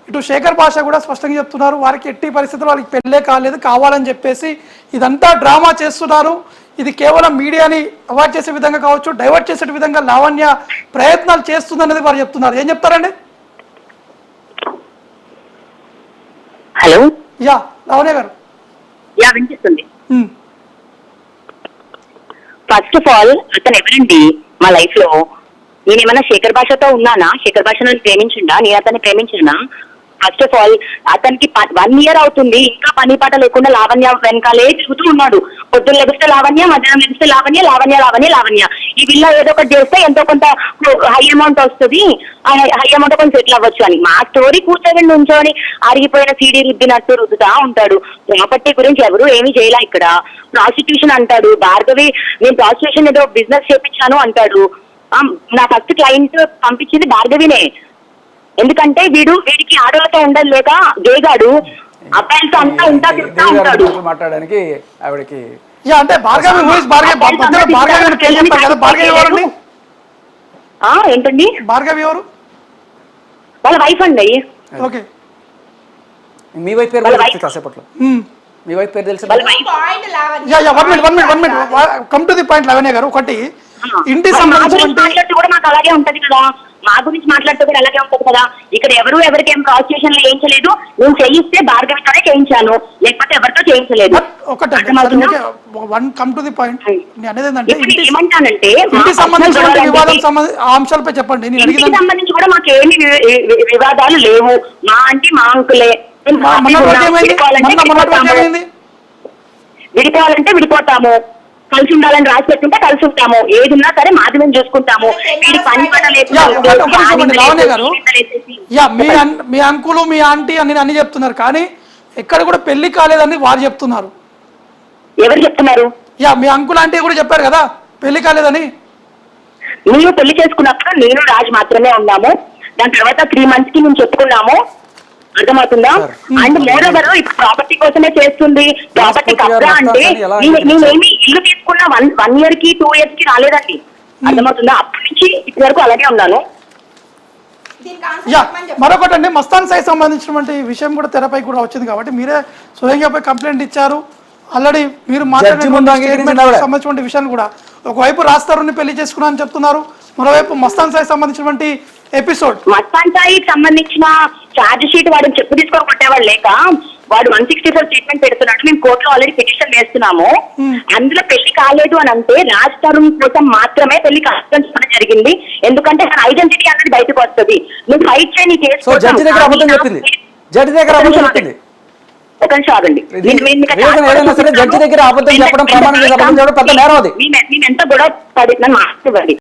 ఇటు శేఖర్ భాష కూడా స్పష్టంగా చెప్తున్నారు, వారికి ఎట్టి పరిస్థితుల్లో వాళ్ళకి పెళ్ళే కాలేదు, కావాలని చెప్పేసి ఇదంతా డ్రామా చేస్తున్నారు. ఇది కేవలం మీడియాని అవాయిడ్ చేసే విధంగా కావచ్చు, డైవర్ట్ చేసే విధంగా లావణ్య ప్రయత్నాలు చేస్తుందనేది వారు చెప్తున్నారు. ఏం చెప్తారండి? హలో, యా లావణ్య గారు. యా వినిపిస్తుంది. ఫస్ట్ ఆఫ్ ఆల్ అతను ఎవరండి మా లైఫ్ లో? నేనేమన్నా శేఖర్ భాషతో ఉన్నానా? శేఖర్ భాష నన్ను ప్రేమించిండా? నేను అతన్ని ప్రేమించినా? ఫస్ట్ ఆఫ్ ఆల్ అతనికి 1 year అవుతుంది, ఇంకా పని పాట లేకుండా లావణ్య వెనకాలే తిరుగుతూ ఉన్నాడు. పొద్దున్న లెగిస్తే లావణ్య, మధ్యాహ్నం లెగిస్తే లావణ్య, లావణ్య లావణ్య లావణ్య. ఈ పిల్ల ఏదో ఒకటి చేస్తే ఎంతో కొంత హై అమౌంట్ వస్తుంది, హై అమౌంట్ కొంచెం సెటిల్ అవ్వచ్చు అని. మా స్టోరీ కూర్చొని నుంచోని అరిగిపోయిన సీడీ రుద్దినట్టు రుద్దుతా ఉంటాడు. ప్రాపర్టీ గురించి ఎవరు ఏమీ చేయలే ఇక్కడ. ప్రాస్టిట్యూషన్ అంటాడు. భార్గవి నేను ప్రాస్టిట్యూషన్ ఏదో బిజినెస్ చేపించాను అంటాడు. నా ఫస్ట్ క్లయింట్ పంపించింది భార్గవినే. ఎందుకంటే వీడికి ఆడవాళ్ళతో ఉండదు లేక గేగాడు, అబ్బాయిలతో అంతా ఉంటాడు. మాట్లాడడానికి ఆవిడకి ఏంటండి భార్గవి ఎవరు? వాళ్ళ వైఫ్ అండి. ఓకే, మీ వైఫ్ పేరు కాసేపట్లో మీ వైఫ్ పేరు తెలుసు. Come to the point Lavanya గారు. ఒకటి ఇంటి సంబంధించి కూడా మాకు అలాగే ఉంటది కదా, మా గురించి మాట్లాడుతూ కూడా అలాగే ఉంటది కదా. ఇక్కడ ఎవరికి ఏం ప్రాసిక్యూషన్ లో చేయించలేదు. నేను చేయిస్తే భార్గవితోనే చేయించాను, లేకపోతే ఎవరితో చేయించలేదు. ఏమంటానంటే ఇంటి సంబంధించిన వివాదం అంశాలపై చెప్పండి. ఇంటికి సంబంధించి కూడా మాకు ఏమి వివాదాలు లేవు. మా ఆంటీ మా అంకులే. విడిపోవాలంటే విడిపోతాము, కలిసి ఉండాలని రాసి పెట్టుంటే కలిసి ఉంటాము. ఏది ఉన్నా సరే మాది మేము చూసుకుంటాము. పని మీ అంకులు మీ ఆంటీ అని అన్ని చెప్తున్నారు, కానీ ఎక్కడ కూడా పెళ్లి కాలేదని వారు చెప్తున్నారు. ఎవరు చెప్తున్నారు? మీ అంకుల్ ఆంటీ కూడా చెప్పారు కదా పెళ్లి కాలేదని. మేము పెళ్లి చేసుకున్నప్పుడు నేను రాజు మాత్రమే ఉన్నాము. దాని తర్వాత 3 months కి మేము చెప్పుకున్నాము. అర్థమవుతుందా? అండ్ మోరోవర్ ఇప్పుడు ప్రాపర్టీ కోసమే చేస్తుంది. ప్రాపర్టీ కబ్జా అంటే నేనేమి ఇల్లు తీసుకున్న 1 year కి 2 years కి రాలేదండి. అర్థమవుతుందా? అప్పటి నుంచి ఇప్పటి వరకు అలాగే ఉన్నాను. మరొకటి అండి, మస్తాన్ సాయి సంబంధించినటువంటి విషయం కూడా తెరపై కూడా వచ్చింది కాబట్టి మీరే స్వయంగా కంప్లైంట్ ఇచ్చారు. ఆల్రెడీ మీరు సంబంధించిన విషయాన్ని కూడా ఒకవైపు రాస్తారుని పెళ్లి చేసుకున్నా అని చెప్తున్నారు, మరోవైపు మస్తాన్ సాయి సంబంధించినటువంటి ఎపిసోడ్. మస్తాన్ సాయికి సంబంధించిన ఛార్జ్ షీట్ వాడు చెప్పు తీసుకొని కొట్టేవాడు లేక వాడు 164 స్టేట్మెంట్ పెడుతున్నాడు. మేము కోర్టులో ఆల్రెడీ పిటిషన్ వేస్తున్నాము. అందులో పెళ్లి కాలేదు అని అంటే రాజ్ తరుణ్ కోసం మాత్రమే పెళ్లి కష్టం జరిగింది. ఎందుకంటే ఐడెంటిటీ అనేది బయటకు వస్తుంది. నువ్వు ఫైట్ చేయని కేసు ఒక నిమిషం ఆగండి. మేము ఎంత గొడవ పడి నన్ను మార్చుకోండి.